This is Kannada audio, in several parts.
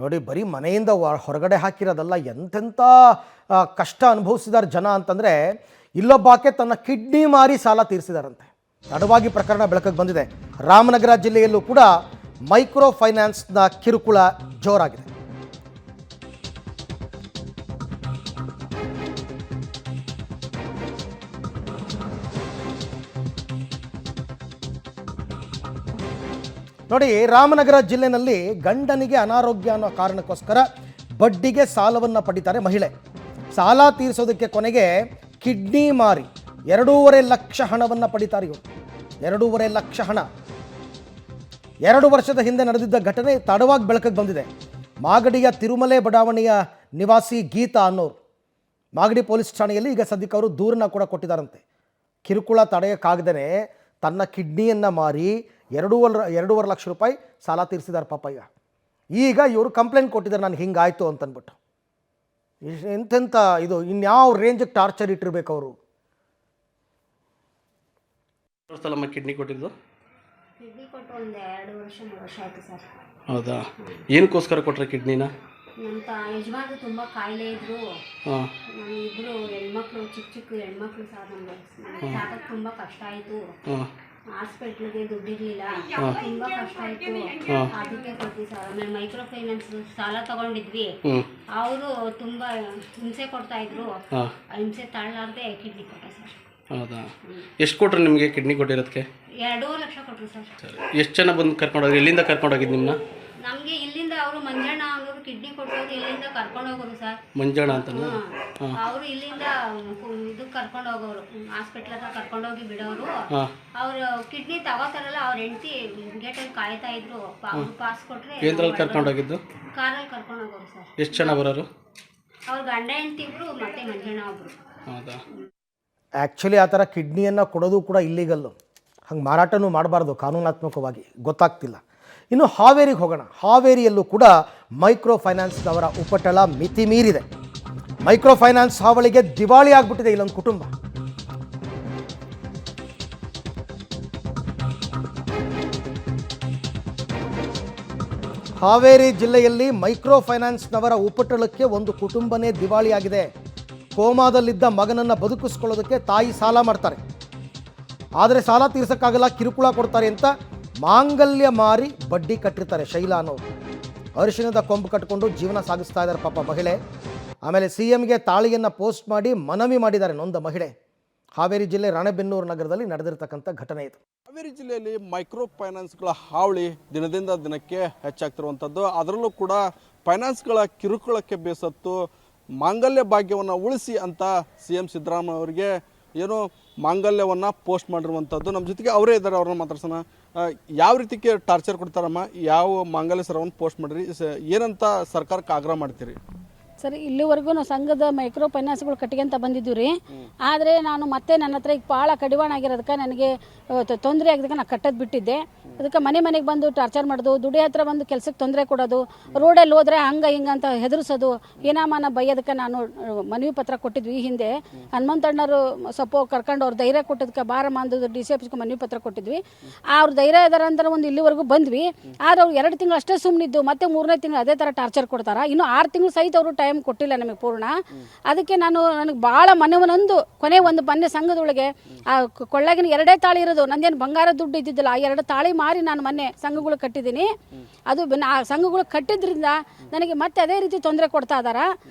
ನೋಡಿ, ಬರೀ ಮನೆಯಿಂದ ಹೊರಗಡೆ ಹಾಕಿರೋದಲ್ಲ, ಎಂತೆಂಥ ಕಷ್ಟ ಅನುಭವಿಸಿದಾರೆ ಜನ ಅಂತಂದರೆ, ಇಲ್ಲೊಬ್ಬಾಕೆ ತನ್ನ ಕಿಡ್ನಿ ಮಾರಿ ಸಾಲ ತೀರಿಸಿದಾರಂತೆ. ತಡವಾಗಿ ಪ್ರಕರಣ ಬೆಳಕಿಗೆ ಬಂದಿದೆ. ರಾಮನಗರ ಜಿಲ್ಲೆಯಲ್ಲೂ ಕೂಡ ಮೈಕ್ರೋ ಫೈನಾನ್ಸ್ನ ಕಿರುಕುಳ ಜೋರಾಗಿದೆ. ನೋಡಿ, ರಾಮನಗರ ಜಿಲ್ಲೆಯಲ್ಲಿ ಗಂಡನಿಗೆ ಅನಾರೋಗ್ಯ ಅನ್ನೋ ಕಾರಣಕ್ಕೋಸ್ಕರ ಬಡ್ಡಿಗೆ ಸಾಲವನ್ನು ಪಡಿತಾರೆ ಮಹಿಳೆ. ಸಾಲ ತೀರಿಸೋದಕ್ಕೆ ಕೊನೆಗೆ ಕಿಡ್ನಿ ಮಾರಿ 2.5 ಲಕ್ಷ ಹಣವನ್ನು ಪಡಿತಾರೆ ಇವರು. 2.5 ಲಕ್ಷ ಹಣ. 2 ವರ್ಷದ ಹಿಂದೆ ನಡೆದಿದ್ದ ಘಟನೆ ತಡವಾಗಿ ಬೆಳಕಿಗೆ ಬಂದಿದೆ. ಮಾಗಡಿಯ ತಿರುಮಲೆ ಬಡಾವಣೆಯ ನಿವಾಸಿ ಗೀತಾ ಅನ್ನೋರು ಮಾಗಡಿ ಪೊಲೀಸ್ ಠಾಣೆಯಲ್ಲಿ ಈಗ ಸದ್ಯಕ್ಕೆ ಅವರು ದೂರನ್ನ ಕೂಡ ಕೊಟ್ಟಿದ್ದಾರಂತೆ. ಕಿರುಕುಳ ತಡೆಯೋಕ್ಕಾಗದೇ ತನ್ನ ಕಿಡ್ನಿಯನ್ನು ಮಾರಿ 2.5 ಲಕ್ಷ ರೂಪಾಯಿ ಸಾಲ ತೀರಿಸಿದ್ದಾರೆ ಪಾಪ. ಈಗ ಇವರು ಕಂಪ್ಲೇಂಟ್ ಕೊಟ್ಟಿದ್ದಾರೆ, ನನಗೆ ಹಿಂಗಾಯಿತು ಅಂತಂದ್ಬಿಟ್ಟು. ಎಂತೆಂಥ ಇದು, ಇನ್ಯಾವ ರೇಂಜಿಗೆ ಟಾರ್ಚರ್ ಇಟ್ಟಿರ್ಬೇಕು ಅವರು. ಕಿಡ್ನಿ ಕೊಟ್ಟಿದ್ದು ಕಿಡ್ನಿ ಕೊಟ್ಟು ಒಂದು 2 ವರ್ಷ ಆಯಿತು ಸರ್. ಹೌದಾ? ಏನಕ್ಕೋಸ್ಕರ ಕೊಟ್ಟರೆ ಕಿಡ್ನಿನ? ನಮ್ಮ ಯಜಮಾನ್ರು ತುಂಬ ಕಾಯಿಲೆ ಇದ್ರು. ನಾನು ಇಬ್ಬರು ಹೆಣ್ಮಕ್ಳು, ಚಿಕ್ಕ ಹೆಣ್ಮಕ್ಳು ಸರ್. ನಮಗೆ ಸಾಕಕ್ಕೆ ತುಂಬ ಕಷ್ಟ ಆಯಿತು. ಹಾಸ್ಪಿಟ್ಲಿಗೆ ದುಡ್ಡಿರಲಿಲ್ಲ, ತುಂಬ ಕಷ್ಟ ಆಯಿತು. ಅದಕ್ಕೆ ಕೊಟ್ವಿ ಸರ್. ಆಮೇಲೆ ಮೈಕ್ರೋ ಫೈನಾನ್ಸ್ ಸಾಲ ತಗೊಂಡಿದ್ವಿ. ಅವರು ತುಂಬ ಹಿಂಸೆ ಕೊಡ್ತಾ ಇದ್ರು. ಹಿಂಸೆ ತಾಳಲಾರ್ದೆ ಕಿಡ್ನಿ ಕೊಟ್ಟೆ ಸರ್. ಹೌದಾ? ಎಷ್ಟು ಕೊಟ್ರು ನಿಮಗೆ ಕಿಡ್ನಿ ಕೊಟ್ಟಿರೋದಕ್ಕೆ? 2 ಲಕ್ಷ ಕೊಟ್ಟರು ಸರ್. ಎಷ್ಟು ಜನ ಬಂದು ಕರ್ಕೊಂಡೋಗಿ? ಎಲ್ಲಿಂದ ಕರ್ಕೊಂಡೋಗಿದ್ದು ನಿಮ್ಮನ್ನ? ನಮಗೆ ಇಲ್ಲಿಂದ ಅವರು ಮಂಜಣ್ಣ ಅವರು ಕಿಡ್ನಿ ಕೊಟ್ಟೋಗಿ ಇಲ್ಲಿಂದ ಕರ್ಕೊಂಡು ಹೋಗೋರು ಸರ್. ಮಂಜಣ್ಣ ಅಂತನಾ? ಅವರು ಇಲ್ಲಿಂದ ಇದಕ್ಕೆ ಕರ್ಕೊಂಡು ಹೋಗೋರು, ಹಾಸ್ಪಿಟ್ಲ್ ಹತ್ರ ಕರ್ಕೊಂಡೋಗಿ ಬಿಡೋರು. ಅವರು ಕಿಡ್ನಿ ತಗೋತಾರಲ್ಲ, ಅವ್ರ ಹೆಂಡತಿ ಗೇಟಲ್ಲಿ ಕಾಯ್ತಾ ಇದ್ರು. ಅವ್ರು ಪಾಸ್ ಕೊಟ್ಟರೆ ಕೇಂದ್ರಲ್ಲಿ ಕರ್ಕೊಂಡೋಗಿದ್ದು? ಕಾರಲ್ಲಿ ಕರ್ಕೊಂಡು ಹೋಗೋರು ಸರ್. ಎಷ್ಟು ಜನ ಬರೋರು? ಅವ್ರ ಗಂಡ ಹೆಂಡತಿ ಇಬ್ರು ಮತ್ತೆ ಮಂಜಣ್ಣ ಒಬ್ರು. ಹೌದಾ? ಆ್ಯಕ್ಚುಲಿ ಆ ಥರ ಕಿಡ್ನಿಯನ್ನು ಕೊಡೋದು ಕೂಡ ಇಲ್ಲಿಗಲ್ಲು. ಹಂಗೆ ಮಾರಾಟನೂ ಮಾಡಬಾರ್ದು ಕಾನೂನಾತ್ಮಕವಾಗಿ, ಗೊತ್ತಾಗ್ತಿಲ್ಲ. ಇನ್ನು ಹಾವೇರಿಗೆ ಹೋಗೋಣ. ಹಾವೇರಿಯಲ್ಲೂ ಕೂಡ ಮೈಕ್ರೋ ಫೈನಾನ್ಸ್ನವರ ಉಪಟಳ ಮಿತಿ ಮೀರಿದೆ. ಮೈಕ್ರೋ ಫೈನಾನ್ಸ್ ಹಾವಳಿಗೆ ದಿವಾಳಿ ಆಗಿಬಿಟ್ಟಿದೆ ಇಲ್ಲೊಂದು ಕುಟುಂಬ. ಹಾವೇರಿ ಜಿಲ್ಲೆಯಲ್ಲಿ ಮೈಕ್ರೋ ಫೈನಾನ್ಸ್ನವರ ಉಪಟಳಕ್ಕೆ ಒಂದು ಕುಟುಂಬನೇ ದಿವಾಳಿಯಾಗಿದೆ. ಕೋಮಾದಲ್ಲಿದ್ದ ಮಗನನ್ನು ಬದುಕಿಸ್ಕೊಳ್ಳೋದಕ್ಕೆ ತಾಯಿ ಸಾಲ ಮಾಡ್ತಾರೆ, ಆದರೆ ಸಾಲ ತೀರ್ಸೋಕ್ಕಾಗಲ್ಲ, ಕಿರುಕುಳ ಕೊಡ್ತಾರೆ ಅಂತ ಮಾಂಗಲ್ಯ ಮಾರಿ ಬಡ್ಡಿ ಕಟ್ಟಿರ್ತಾರೆ. ಶೈಲಾ ಅನ್ನೋರು ಅರಿಶಿಣದ ಕೊಂಬು ಕಟ್ಟಿಕೊಂಡು ಜೀವನ ಸಾಗಿಸ್ತಾ ಇದ್ದಾರೆ ಪಾಪ ಮಹಿಳೆ. ಆಮೇಲೆ CMಗೆ ತಾಳಿಯನ್ನು ಪೋಸ್ಟ್ ಮಾಡಿ ಮನವಿ ಮಾಡಿದ್ದಾರೆ ನೊಂದ ಮಹಿಳೆ. ಹಾವೇರಿ ಜಿಲ್ಲೆ ರಾಣೆಬೆನ್ನೂರು ನಗರದಲ್ಲಿ ನಡೆದಿರ್ತಕ್ಕಂಥ ಘಟನೆ ಇದು. ಹಾವೇರಿ ಜಿಲ್ಲೆಯಲ್ಲಿ ಮೈಕ್ರೋ ಫೈನಾನ್ಸ್ಗಳ ಹಾವಳಿ ದಿನದಿಂದ ದಿನಕ್ಕೆ ಹೆಚ್ಚಾಗ್ತಿರುವಂಥದ್ದು. ಅದರಲ್ಲೂ ಕೂಡ ಫೈನಾನ್ಸ್ಗಳ ಕಿರುಕುಳಕ್ಕೆ ಬೇಸತ್ತು ಮಾಂಗಲ್ಯ ಭಾಗ್ಯವನ್ನು ಉಳಿಸಿ ಅಂತ CM ಸಿದ್ದರಾಮಯ್ಯ ಅವರಿಗೆ ಏನು ಮಾಂಗಲ್ಯವನ್ನು ಪೋಸ್ಟ್ ಮಾಡಿರುವಂಥದ್ದು. ನಮ್ಮ ಜೊತೆಗೆ ಅವರೇ ಇದ್ದಾರೆ, ಅವ್ರನ್ನ ಮಾತಾಡ್ಸೋಣ. ಯಾವ ರೀತಿಗೆ ಟಾರ್ಚರ್ ಕೊಡ್ತಾರಮ್ಮ? ಯಾವ ಮಾಂಗಲ್ಯ ಸರವನ್ನು ಪೋಸ್ಟ್ ಮಾಡಿರಿ? ಏನಂತ ಸರ್ಕಾರಕ್ಕೆ ಆಗ್ರಹ ಮಾಡ್ತೀರಿ? ಸರಿ, ಇಲ್ಲಿವರೆಗೂ ನಾವು ಸಂಘದ ಮೈಕ್ರೋ ಫೈನಾನ್ಸ್ಗಳು ಕಟ್ಟಿಗೆಂತ ಬಂದಿದ್ದೀವಿ ರೀ. ಆದರೆ ನಾನು ಮತ್ತೆ ನನ್ನ ಹತ್ರ ಈಗ ಭಾಳ ಕಡಿವಾಣ ಆಗಿರೋದಕ್ಕೆ ನನಗೆ ತೊಂದರೆ ಆಗಿದ್ದಕ್ಕೆ ನಾನು ಕಟ್ಟೋದು ಬಿಟ್ಟಿದ್ದೆ. ಅದಕ್ಕೆ ಮನೆಗೆ ಬಂದು ಟಾರ್ಚರ್ ಮಾಡೋದು, ದುಡಿ ಹತ್ರ ಬಂದು ಕೆಲಸಕ್ಕೆ ತೊಂದರೆ ಕೊಡೋದು, ರೋಡಲ್ಲಿ ಹೋದರೆ ಹಂಗೆ ಹಿಂಗಂತ ಹೆದರಿಸೋದು, ಏನಾಮಾನ ಬೈಯೋದಕ್ಕೆ ನಾನು ಮನವಿ ಪತ್ರ ಕೊಟ್ಟಿದ್ವಿ. ಈ ಹಿಂದೆ ಹನುಮಂತಣ್ಣರು ಸ್ವಲ್ಪ ಕರ್ಕೊಂಡು ಅವ್ರು ಧೈರ್ಯ ಕೊಟ್ಟದಕ್ಕೆ ಬಾರಮ್ಮ ಅಂದು DC ಆಫೀಸ್ಗೆ ಮನವಿ ಪತ್ರ ಕೊಟ್ಟಿದ್ವಿ. ಅವ್ರು ಧೈರ್ಯ ಇದ್ದಾರೆ ಅಂತ ಒಂದು ಇಲ್ಲಿವರೆಗೂ ಬಂದ್ವಿ. ಆದರೆ ಅವ್ರು 2 ತಿಂಗಳು ಅಷ್ಟೇ ಸುಮ್ಮನಿದ್ದು, ಮತ್ತೆ 3ನೇ ತಿಂಗಳು ಅದೇ ಥರ ಟಾರ್ಚರ್ ಕೊಡ್ತಾರೆ. ಇನ್ನು 6 ತಿಂಗಳು ಸಹಿತ ಅವರು ಟೈಮ್ ಕೊಟ್ಟಿಲ್ಲ ನಮಗೆ ಪೂರ್ಣ. ಅದಕ್ಕೆ ನನಗೆ ಭಾಳ ಮನವನೊಂದು ಕೊನೆ ಒಂದು ಮೊನ್ನೆ ಸಂಘದೊಳಗೆ ಆ ಕೊಳ್ಳಾಗಿನ 2 ತಾಳಿ ಇರೋದು, ನಂದೇನು ಬಂಗಾರ ದುಡ್ಡು ಇದ್ದಿದ್ದಿಲ್ಲ, ಆ 2 ತಾಳಿ ಮಾರಿ ನಾನು ಮೊನ್ನೆ ಸಂಘಗಳು ಕಟ್ಟಿದ್ದೀನಿ. ಅದು ಆ ಸಂಘಗಳು ಕಟ್ಟಿದ್ರಿಂದ ನನಗೆ ಮತ್ತೆ ಅದೇ ರೀತಿ ತೊಂದರೆ ಕೊಡ್ತಾ ಇದ್ದಾರೆ.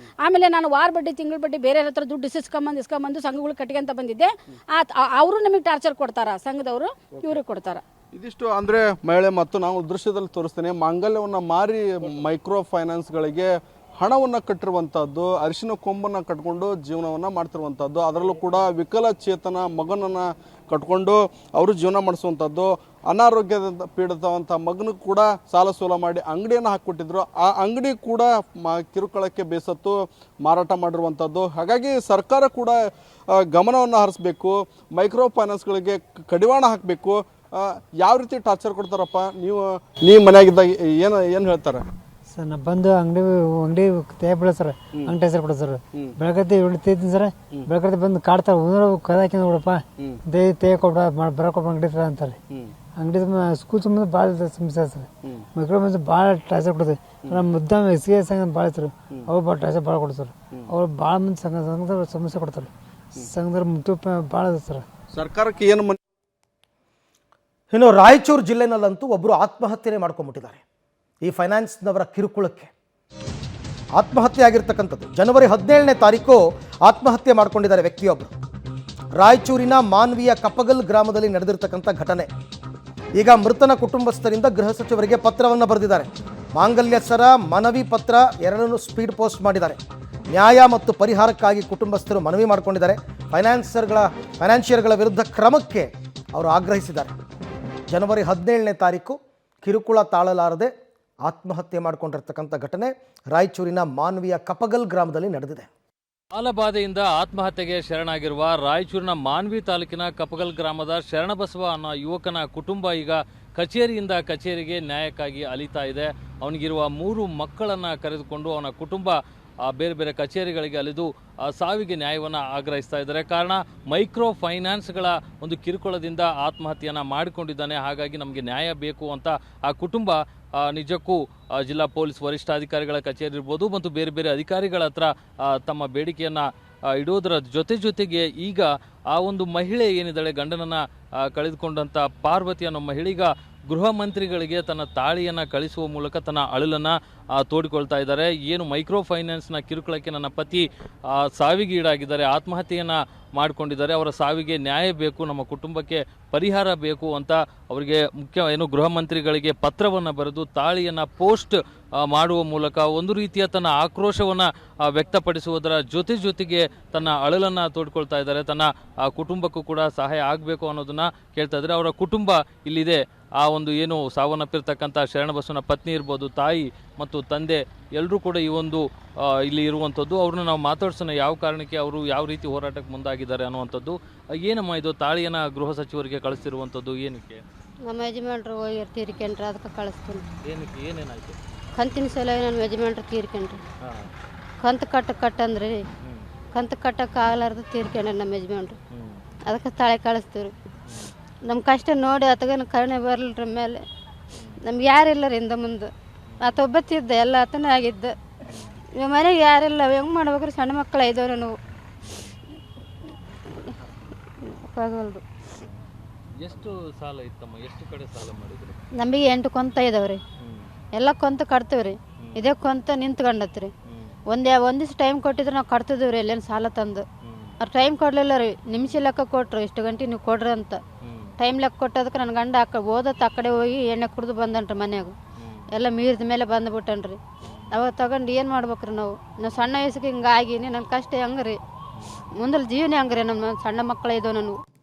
ಆಮೇಲೆ ನಾನು ವಾರ ಬಡ್ಡಿ ತಿಂಗಳ ಬಡ್ಡಿ ಬೇರೆ ಹತ್ರ ದುಡ್ಡು ಇಸ್ಕೊಂಬಂದು ಸಂಘಗಳು ಕಟ್ಟಿಗೆ ಬಂದಿದ್ದೆ. ಅವರು ನಮಗೆ ಟಾರ್ಚರ್ ಕೊಡ್ತಾರ, ಸಂಘದವರು ಇವ್ರಿಗೆ ಕೊಡ್ತಾರ. ಇದಿಷ್ಟು ಅಂದರೆ ಮಹಿಳೆ ಮತ್ತು ನಾವು ದೃಶ್ಯದಲ್ಲಿ ತೋರಿಸ್ತೇನೆ, ಮಾಂಗಲ್ಯವನ್ನು ಮಾರಿ ಮೈಕ್ರೋ ಫೈನಾನ್ಸ್ಗಳಿಗೆ ಹಣವನ್ನು ಕಟ್ಟಿರುವಂಥದ್ದು, ಅರಿಶಿನ ಕೊಂಬನ್ನು ಕಟ್ಕೊಂಡು ಜೀವನವನ್ನು ಮಾಡ್ತಿರುವಂಥದ್ದು. ಅದರಲ್ಲೂ ಕೂಡ ವಿಕಲಚೇತನ ಮಗನನ್ನು ಕಟ್ಕೊಂಡು ಅವರು ಜೀವನ ಮಾಡಿಸುವಂಥದ್ದು. ಅನಾರೋಗ್ಯದಿಂದ ಪೀಡಿತವಂಥ ಮಗನಿಗೆ ಕೂಡ ಸಾಲ ಸೋಲ ಮಾಡಿ ಅಂಗಡಿಯನ್ನು ಹಾಕಿಕೊಟ್ಟಿದ್ರು. ಆ ಅಂಗಡಿ ಕೂಡ ಕಿರುಕುಳಕ್ಕೆ ಬೇಸತ್ತು ಮಾರಾಟ ಮಾಡಿರುವಂಥದ್ದು. ಹಾಗಾಗಿ ಸರ್ಕಾರ ಕೂಡ ಗಮನವನ್ನು ಹರಿಸಬೇಕು, ಮೈಕ್ರೋ ಫೈನಾನ್ಸ್ಗಳಿಗೆ ಕಡಿವಾಣ ಹಾಕಬೇಕು. ಯಾವ ರೀತಿ ಟಾರ್ಚರ್ ಕೊಡ್ತಾರಪ್ಪ? ನೀವು ಮನೆಯಾಗಿದ್ದಾಗ ಏನು ಹೇಳ್ತಾರೆ ಸರ್? ನಾ ಬಂದು ಅಂಗಡಿ ತೇಪಳ ಸರ್, ಅಂಗಡಿ ಹೆಸರು ಕೊಡ ಸರ್. ಬೆಳಗತ್ತೆ ಹೊಡಿತೀನಿ ಸರ್, ಬೆಳಗತ್ತೆ ಬಂದು ಕಾಡ್ತಾರೆ, ಕದಾಕಿಂದ ಬಿಡಪ್ಪ ತೇ ಕೊಡ ಬರಕೊಬ್ಬ ಅಂಗಡಿ ಸರ್ ಅಂತಾರೆ. ಅಂಗಡಿ ಸ್ಕೂಲ್ ಸಂಬಂಧ ಭಾಳ ಸಮಸ್ಯೆ ಸರ್. ಮೈಕ್ರೋ ಫೈನಾನ್ಸ್ ಭಾಳ ಟಾರ್ಚರ್ ಕೊಡ್ತದೆ. ನಮ್ಮ ಮುದ್ದಾಮ ಎಸ್ ಸಿ ಸಂಘ ಭಾಳ ಇರ್ತಾರೆ, ಅವ್ರು ಭಾಳ ಟಾರ್ಚರ್ ಭಾಳ ಕೊಡ್ತಾರೆ. ಅವ್ರು ಭಾಳ ಮಂದಿ ಸಂಘದ ಸಮಸ್ಯೆ ಕೊಡ್ತಾರೆ. ಸಂಘದ ಮುಟ್ಟು ಭಾಳ ಇದೆ ಸರ್. ಸರ್ಕಾರಕ್ಕೆ ಏನು ಇನ್ನು ರಾಯಚೂರು ಜಿಲ್ಲೆನಲ್ಲಂತೂ ಒಬ್ಬರು ಆತ್ಮಹತ್ಯೆ ಮಾಡ್ಕೊಂಡ್ಬಿಟ್ಟಿದ್ದಾರೆ ಈ ಫೈನಾನ್ಸ್ನವರ ಕಿರುಕುಳಕ್ಕೆ. ಆತ್ಮಹತ್ಯೆ ಆಗಿರ್ತಕ್ಕಂಥದ್ದು ಜನವರಿ 17ನೇ ತಾರೀಕು ಆತ್ಮಹತ್ಯೆ ಮಾಡ್ಕೊಂಡಿದ್ದಾರೆ ವ್ಯಕ್ತಿಯೊಬ್ಬರು. ರಾಯಚೂರಿನ ಮಾನ್ವಿಯ ಕಪ್ಪಗಲ್ ಗ್ರಾಮದಲ್ಲಿ ನಡೆದಿರ್ತಕ್ಕಂಥ ಘಟನೆ. ಈಗ ಮೃತನ ಕುಟುಂಬಸ್ಥರಿಂದ ಗೃಹ ಸಚಿವರಿಗೆ ಪತ್ರವನ್ನು ಬರೆದಿದ್ದಾರೆ. ಮಾಂಗಲ್ಯ ಸರ, ಮನವಿ ಪತ್ರ ಎರಡನ್ನೂ ಸ್ಪೀಡ್ ಪೋಸ್ಟ್ ಮಾಡಿದ್ದಾರೆ. ನ್ಯಾಯ ಮತ್ತು ಪರಿಹಾರಕ್ಕಾಗಿ ಕುಟುಂಬಸ್ಥರು ಮನವಿ ಮಾಡಿಕೊಂಡಿದ್ದಾರೆ. ಫೈನಾನ್ಷಿಯರ್ಗಳ ವಿರುದ್ಧ ಕ್ರಮಕ್ಕೆ ಅವರು ಆಗ್ರಹಿಸಿದ್ದಾರೆ. ಜನವರಿ 17ನೇ ತಾರೀಕು ಕಿರುಕುಳ ತಾಳಲಾರದೆ ಆತ್ಮಹತ್ಯೆ ಮಾಡಿಕೊಂಡಿರ್ತಕ್ಕಂಥ ಘಟನೆ ರಾಯಚೂರಿನ ಮಾನ್ವಿಯ ಕಪಗಲ್ ಗ್ರಾಮದಲ್ಲಿ ನಡೆದಿದೆ. ಸಾಲಬಾಧೆಯಿಂದ ಆತ್ಮಹತ್ಯೆಗೆ ಶರಣಾಗಿರುವ ರಾಯಚೂರಿನ ಮಾನ್ವಿ ತಾಲೂಕಿನ ಕಪಗಲ್ ಗ್ರಾಮದ ಶರಣಬಸವ ಅನ್ನೋ ಯುವಕನ ಕುಟುಂಬ ಈಗ ಕಚೇರಿಯಿಂದ ಕಚೇರಿಗೆ ನ್ಯಾಯಕ್ಕಾಗಿ ಅಲಿತಾ ಇದೆ. ಅವನಿಗಿರುವ 3 ಮಕ್ಕಳನ್ನು ಕರೆದುಕೊಂಡು ಅವನ ಕುಟುಂಬ ಬೇರೆ ಬೇರೆ ಕಚೇರಿಗಳಿಗೆ ಅಲಿದು ಸಾವಿಗೆ ನ್ಯಾಯವನ್ನು ಆಗ್ರಹಿಸ್ತಾ ಇದ್ದಾರೆ. ಕಾರಣ ಮೈಕ್ರೋ ಫೈನಾನ್ಸ್ಗಳ ಒಂದು ಕಿರುಕುಳದಿಂದ ಆತ್ಮಹತ್ಯೆಯನ್ನು ಮಾಡಿಕೊಂಡಿದ್ದಾನೆ, ಹಾಗಾಗಿ ನಮಗೆ ನ್ಯಾಯ ಬೇಕು ಅಂತ ಆ ಕುಟುಂಬ ನಿಜಕ್ಕೂ ಜಿಲ್ಲಾ ಪೊಲೀಸ್ ವರಿಷ್ಠಾಧಿಕಾರಿಗಳ ಕಚೇರಿ ಇರ್ಬೋದು ಮತ್ತು ಬೇರೆ ಬೇರೆ ಅಧಿಕಾರಿಗಳ ಹತ್ರ ತಮ್ಮ ಬೇಡಿಕೆಯನ್ನು ಇಡೋದರ ಜೊತೆಗೆ ಈಗ ಆ ಒಂದು ಮಹಿಳೆ ಏನಿದ್ದಾಳೆ, ಗಂಡನನ್ನು ಕಳೆದುಕೊಂಡಂಥ ಪಾರ್ವತಿ ಅನ್ನೋ ಮಹಿಳೆಗ ಗೃಹ ಮಂತ್ರಿಗಳಿಗೆ ತನ್ನ ತಾಳಿಯನ್ನು ಕಳಿಸುವ ಮೂಲಕ ತನ್ನ ಅಳಲನ್ನು ತೋಡಿಕೊಳ್ತಾ ಇದ್ದಾರೆ. ಏನು ಮೈಕ್ರೋ ಫೈನಾನ್ಸ್ನ ಕಿರುಕುಳಕ್ಕೆ ನನ್ನ ಪತಿ ಸಾವಿಗೆ ಈಡಾಗಿದ್ದಾರೆ, ಆತ್ಮಹತ್ಯೆಯನ್ನು ಮಾಡಿಕೊಂಡಿದ್ದಾರೆ, ಅವರ ಸಾವಿಗೆ ನ್ಯಾಯ ಬೇಕು, ನಮ್ಮ ಕುಟುಂಬಕ್ಕೆ ಪರಿಹಾರ ಬೇಕು ಅಂತ ಅವರಿಗೆ ಗೃಹ ಮಂತ್ರಿಗಳಿಗೆ ಪತ್ರವನ್ನು ಬರೆದು ತಾಳಿಯನ್ನು ಪೋಸ್ಟ್ ಮಾಡುವ ಮೂಲಕ ಒಂದು ರೀತಿಯ ತನ್ನ ಆಕ್ರೋಶವನ್ನು ವ್ಯಕ್ತಪಡಿಸುವುದರ ಜೊತೆಗೆ ತನ್ನ ಅಳಲನ್ನು ತೋಡ್ಕೊಳ್ತಾ ಇದ್ದಾರೆ. ತನ್ನ ಕುಟುಂಬಕ್ಕೂ ಕೂಡ ಸಹಾಯ ಆಗಬೇಕು ಅನ್ನೋದನ್ನು ಕೇಳ್ತಾ ಇದ್ದಾರೆ. ಅವರ ಕುಟುಂಬ ಇಲ್ಲಿದೆ. ಆ ಒಂದು ಏನು ಸಾವನ್ನಪ್ಪಿರ್ತಕ್ಕಂಥ ಶರಣಬಸವನ ಪತ್ನಿ ಇರ್ಬೋದು, ತಾಯಿ ಮತ್ತು ತಂದೆ ಎಲ್ಲರೂ ಕೂಡ ಈ ಒಂದು ಇಲ್ಲಿ ಇರುವಂಥದ್ದು. ಅವ್ರನ್ನ ನಾವು ಮಾತಾಡ್ಸೋಣ, ಯಾವ ಕಾರಣಕ್ಕೆ ಅವರು ಯಾವ ರೀತಿ ಹೋರಾಟಕ್ಕೆ ಮುಂದಾಗಿದ್ದಾರೆ ಅನ್ನುವಂಥದ್ದು. ಏನಮ್ಮ ಇದು ತಾಳಿಯನ್ನು ಗೃಹ ಸಚಿವರಿಗೆ ಕಳಿಸ್ತಿರುವಂಥದ್ದು ಏನಕ್ಕೆ? ನಮ್ಮ ಯಜಮಾನ್ರು ಹೋಗಿ ತೀರ್ಕೊಂಡ್ರೆ ಅದಕ್ಕೆ ಕಳಿಸ್ತೀನಿ. ಏನಕ್ಕೆ, ಏನೇನಾಯ್ತು? ಕಂತಿನ ಸಲ ನನ್ನ ಯಜಮಾನ್ರು ತೀರ್ಕೊಂಡ್ರಿ. ಕಂತು ಕಟ್ಟಂದ್ರಿ, ಕಂತು ಕಟ್ಟಕ್ಕೆ ಆಗಲಾರ್ದು ತೀರ್ಕೊಂಡ್ರಿ ನಮ್ಮ ಯಜಮಾನ್ರು. ಅದಕ್ಕೆ ತಾಳೆ ಕಳಿಸ್ತೀವಿ. ನಮ್ಮ ಕಷ್ಟ ನೋಡಿ ಆತಗನ ಕರುಣೆ ಬರಲ್ರ ಮೇಲೆ. ನಮ್ಗೆ ಯಾರಿಲ್ಲ ರೀ ಇಂದ ಮುಂದೆ. ಆತ ಒಬ್ಬತ್ತಿದ್ದ, ಎಲ್ಲ ಆತನೇ ಆಗಿದ್ದ. ಇವಾಗ ಮನೆಗೆ ಯಾರಿಲ್ಲ, ಹೆಂಗೆ ಮಾಡ್ಬೇಕ್ರಿ? ಸಣ್ಣ ಮಕ್ಕಳು ಇದ್ದವ್ರೆ ನಾವು. ಆಗಲ್ದು. ಎಷ್ಟು ಸಾಲ ಇತ್ತಮ್ಮ? ಎಷ್ಟು ಕಡೆ ಸಾಲ ಮಾಡಿದ್ರಿ? ನಮಗೆ 8 ಕೊಂತ ಇದಾವ್ರಿ. ಎಲ್ಲ ಕೊಂತ ಕಟ್ತೀವಿ ರೀ. ಇದೇ ಕೊಂತ ನಿಂತ್ಕೊಂಡತ್ರಿ. ಒಂದು ದಿವ್ಸ ಟೈಮ್ ಕೊಟ್ಟಿದ್ರೆ ನಾವು ಕಟ್ತಿದ್ದೀವಿ ರೀ. ಎಲ್ಲೇನು ಸಾಲ ತಂದು ಅವ್ರು ಟೈಮ್ ಕೊಡಲಿಲ್ಲ ರೀ. ನಿಮಿಷ ಲೆಕ್ಕ ಕೊಟ್ರು, ಇಷ್ಟು ಗಂಟೆ ನೀವು ಕೊಡ್ರಿ ಅಂತ. ಟೈಮ್ ಲೆಕ್ಕ ಕೊಟ್ಟೋದಕ್ಕೆ ನನ್ನ ಗಂಡ ಓದತ್ತ ಆ ಕಡೆ ಹೋಗಿ ಎಣ್ಣೆ ಕುಡಿದು ಬಂದನ್ರಿ ಮನ್ಯಾಗ. ಎಲ್ಲ ಮೀರಿದ ಮೇಲೆ ಬಂದುಬಿಟ್ಟನ್ರಿ. ಅವಾಗ ತಗೊಂಡು ಏನು ಮಾಡ್ಬೇಕ್ರಿ ನಾವು ಸಣ್ಣ ವಯಸ್ಸಿಗೆ ಹಿಂಗಾಗಿ ನನ್ನ ಕಷ್ಟ ಹೆಂಗೆ ರೀ? ಮುಂದಲ್ಲಿ ಜೀವನ ಹೆಂಗೆ ರೀ? ನಮ್ಮ ಸಣ್ಣ ಮಕ್ಕಳು ಇದ್ದವು ನಾನು.